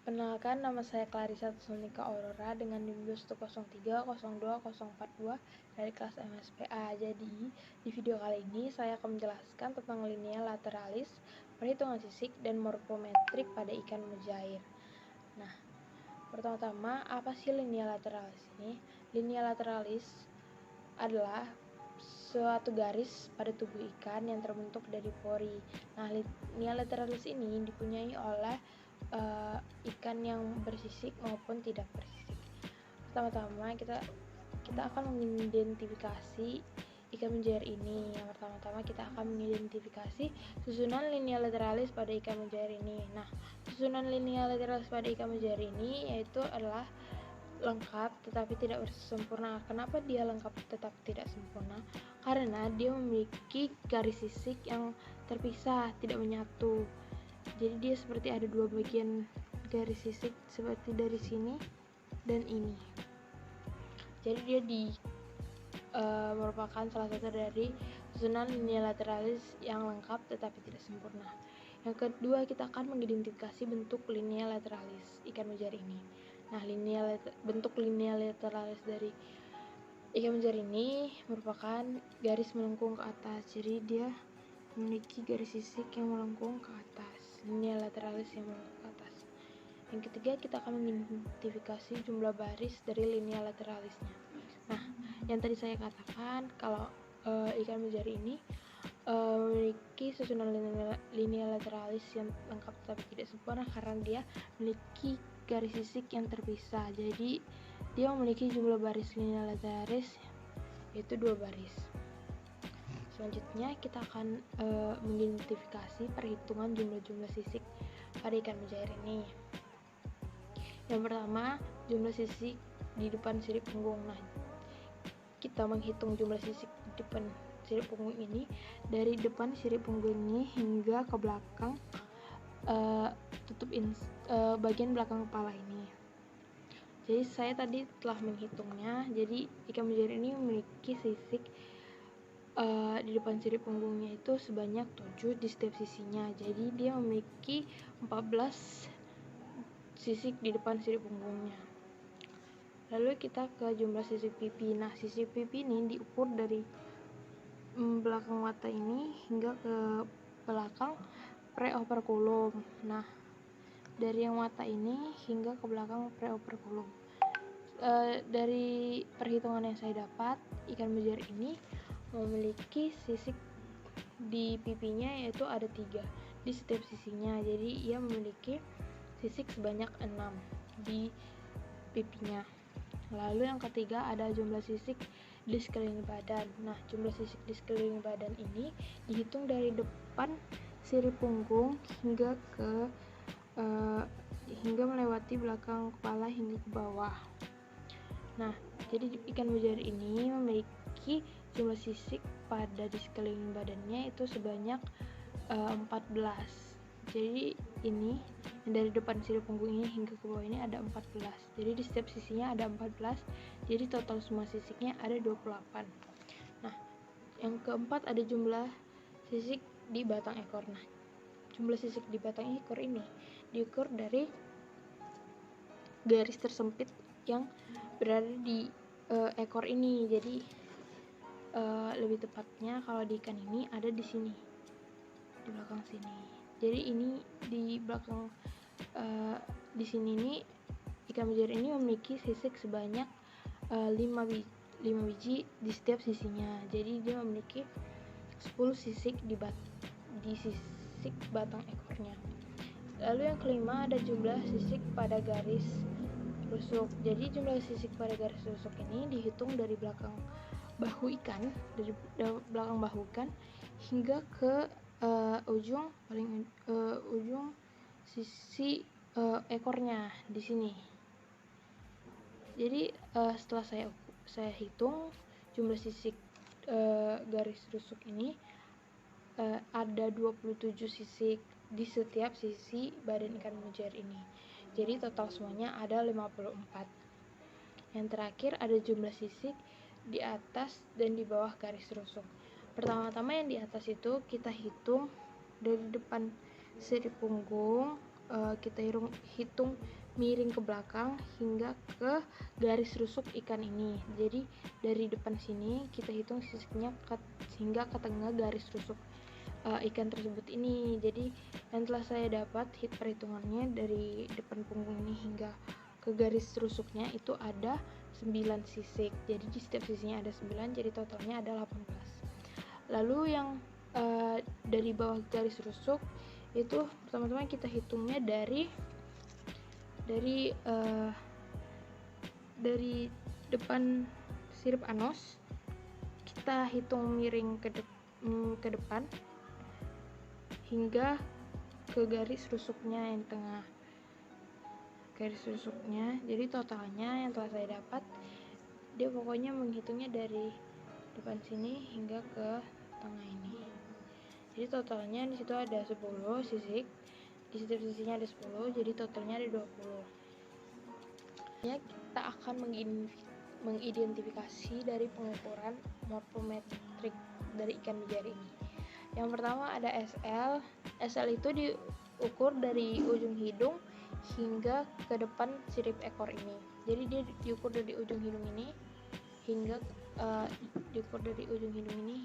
Perkenalkan, nama saya Clarissa Tusnika Aurora dengan NIM 103020442 dari kelas MSPA. Jadi, di video kali ini saya akan menjelaskan tentang lineal lateralis, perhitungan sisik, dan morfometrik pada ikan mujair. Nah, pertama-tama, apa sih lineal lateralis ini? Lineal lateralis adalah suatu garis pada tubuh ikan yang terbentuk dari pori. Nah, lineal lateralis ini dipunyai oleh ikan yang bersisik maupun tidak bersisik. Pertama-tama kita akan mengidentifikasi ikan mujair ini. Yang pertama-tama kita akan mengidentifikasi susunan lineal lateralis pada ikan mujair ini. Nah, susunan lineal lateralis pada ikan mujair ini yaitu adalah lengkap tetapi tidak sempurna. Kenapa dia lengkap tetapi tidak sempurna? Karena dia memiliki garis sisik yang terpisah, tidak menyatu. Jadi dia seperti ada dua bagian garis sisik seperti dari sini dan ini. Jadi dia merupakan salah satu dari susunan lineal lateralis yang lengkap tetapi tidak sempurna. Yang kedua, kita akan mengidentifikasi bentuk lineal lateralis ikan mujair ini. Nah, bentuk lineal lateralis dari ikan mujair ini merupakan garis melengkung ke atas. Jadi dia memiliki garis sisik yang melengkung ke atas, lineal lateralis yang melengkung ke atas. Yang ketiga, kita akan mengidentifikasi jumlah baris dari lineal lateralisnya. Nah, yang tadi saya katakan kalau ikan mujair ini memiliki susunan lineal lateralis yang lengkap tetapi tidak sempurna karena dia memiliki garis sisik yang terpisah. Jadi dia memiliki jumlah baris lineal lateralis yaitu 2 baris. Selanjutnya kita akan mengidentifikasi perhitungan jumlah-jumlah sisik pada ikan mujair ini. Yang pertama, jumlah sisik di depan sirip punggung. Nah, kita menghitung jumlah sisik di depan sirip punggung ini dari depan sirip punggung ini hingga ke belakang bagian belakang kepala ini. Jadi saya tadi telah menghitungnya. Jadi ikan mujair ini memiliki sisik di depan sirip punggungnya itu sebanyak 7 di setiap sisinya. Jadi dia memiliki 14 sisik di depan sirip punggungnya. Lalu kita ke jumlah sisik pipi. Nah, sisik pipi ini diukur dari belakang mata ini hingga ke belakang preoperculum. Nah, dari yang mata ini hingga ke belakang preoperculum. Dari perhitungan yang saya dapat, ikan mujair ini memiliki sisik di pipinya yaitu ada 3 di setiap sisinya. Jadi ia memiliki sisik sebanyak 6 di pipinya. Lalu yang ketiga, ada jumlah sisik di sekeliling badan. Nah, jumlah sisik di sekeliling badan ini dihitung dari depan sirip punggung hingga melewati belakang kepala hingga ke bawah. Nah, jadi ikan mujair ini memiliki jumlah sisik pada di sekeliling badannya itu sebanyak 14. Jadi ini dari depan sirip punggung ini hingga ke bawah ini ada 14. Jadi di setiap sisinya ada 14. Jadi total semua sisiknya ada 28. Nah, yang keempat ada jumlah sisik di batang ekor. Nah, jumlah sisik di batang ekor ini diukur dari garis tersempit yang berada di ekor ini. Jadi lebih tepatnya kalau di ikan ini ada di sini, di belakang sini. Jadi ini di belakang di sini nih ikan mujair ini memiliki sisik sebanyak 5 biji di setiap sisinya. Jadi dia memiliki 10 sisik di sisik batang ekornya. Lalu yang kelima ada jumlah sisik pada garis rusuk. Jadi jumlah sisik pada garis rusuk ini dihitung dari belakang bahu ikan, hingga ke ujung sisi ekornya di sini. Jadi setelah saya hitung jumlah sisik garis rusuk ini ada 27 sisik di setiap sisi badan ikan mujair ini. Jadi total semuanya ada 54. Yang terakhir ada jumlah sisik di atas dan di bawah garis rusuk. Pertama-tama yang di atas itu kita hitung dari depan sirip punggung kita hitung miring ke belakang hingga ke garis rusuk ikan ini. Jadi dari depan sini kita hitung sisiknya hingga ke tengah garis rusuk ikan tersebut ini. Jadi yang telah saya dapat perhitungannya dari depan punggung ini hingga ke garis rusuknya itu ada 9 sisik. Jadi di setiap sisinya ada 9, jadi totalnya ada 18. Lalu yang dari bawah garis rusuk itu teman-teman kita hitungnya dari depan sirip anus, kita hitung miring ke depan hingga ke garis rusuknya yang tengah. Garis rusuknya, jadi totalnya yang telah saya dapat, dia pokoknya menghitungnya dari depan sini hingga ke tengah ini. Jadi totalnya di situ ada 10 sisik, di setiap sisinya ada 10, jadi totalnya ada 20. Ya, kita akan mengidentifikasi dari pengukuran morfometrik dari ikan jari ini. Yang pertama ada SL. SL itu diukur dari ujung hidung hingga ke depan sirip ekor ini. Jadi dia diukur dari ujung hidung ini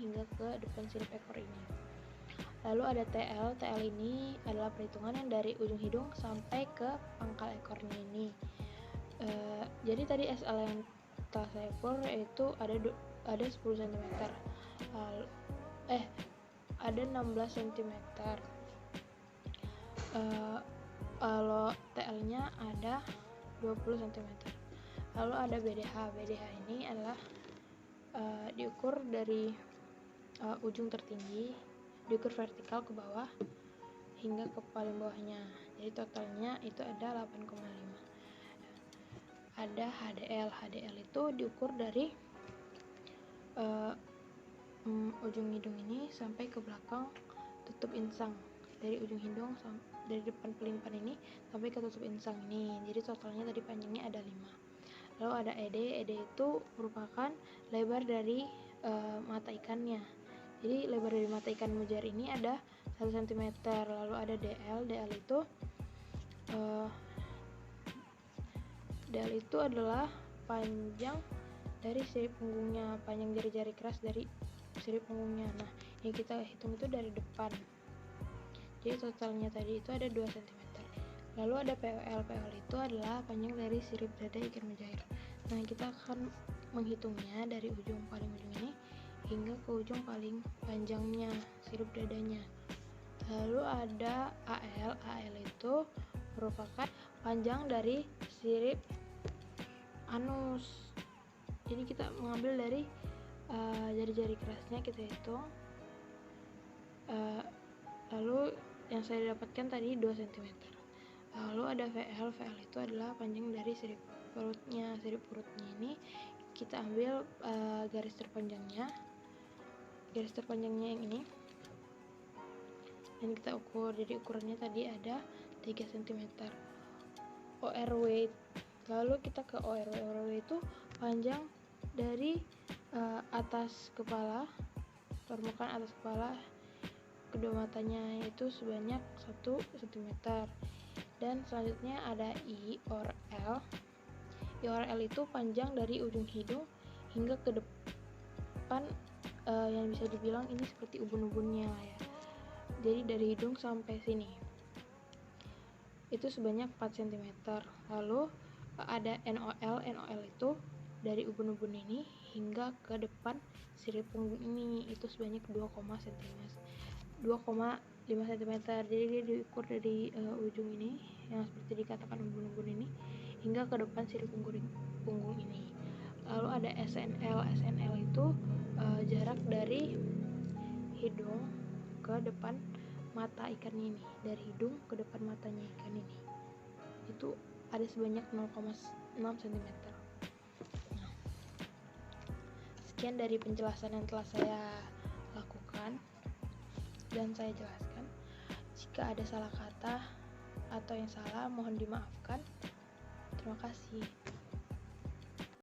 hingga ke depan sirip ekor ini. Lalu ada TL. TL ini adalah perhitungan yang dari ujung hidung sampai ke pangkal ekornya ini. Jadi tadi SL yang telah saya ukur yaitu ada 10 cm. Ada 16 cm. Kalau TL-nya ada 20 cm. Lalu ada BDH. BDH ini adalah diukur dari ujung tertinggi, diukur vertikal ke bawah hingga ke paling bawahnya. Jadi totalnya itu ada 8,5. Ada HDL. HDL itu diukur dari ujung hidung ini sampai ke belakang tutup insang. Dari ujung hidung dari depan pelimpan ini sampai ke tutup insang ini. Jadi totalnya tadi panjangnya ada 5. Lalu ada ED. ED itu merupakan lebar dari mata ikannya. Jadi lebar dari mata ikan mujair ini ada 1 cm. Lalu ada DL. DL itu adalah panjang dari sirip punggungnya, panjang jari-jari keras dari sirip punggungnya. Nah, yang kita hitung itu dari depan. Jadi totalnya tadi itu ada 2 cm. Lalu ada POL. POL itu adalah panjang dari sirip dada ikan mujair. Nah, kita akan menghitungnya dari paling ujung ini hingga ke ujung paling panjangnya sirip dadanya. Lalu ada AL. AL itu merupakan panjang dari sirip anus. Jadi kita mengambil dari jari-jari kerasnya kita hitung. Lalu yang saya dapatkan tadi 2 cm. Lalu ada VL. VL itu adalah panjang dari sirip perutnya. Sirip perutnya ini kita ambil garis terpanjangnya yang ini, dan kita ukur. Jadi ukurannya tadi ada 3 cm. ORW. Lalu kita ke ORW. ORW itu panjang dari atas kepala, permukaan atas kepala kedua matanya, yaitu sebanyak 1 cm. Dan selanjutnya ada IORL. IORL itu panjang dari ujung hidung hingga ke depan, yang bisa dibilang ini seperti ubun-ubunnya ya. Jadi dari hidung sampai sini itu sebanyak 4 cm. Lalu ada NOL. NOL itu dari ubun-ubun ini hingga ke depan sirip punggung ini, itu sebanyak 2,5 cm. Jadi dia diukur dari ujung ini yang seperti dikatakan ubun-ubun ini hingga ke depan sirip punggung ini. Lalu ada SNL. SNL itu jarak dari hidung ke depan mata ikan ini, dari hidung ke depan matanya ikan ini, itu ada sebanyak 0,6 cm. Nah, sekian dari penjelasan yang telah saya lakukan dan saya jelaskan. Jika ada salah kata atau yang salah, mohon dimaafkan. Terima kasih.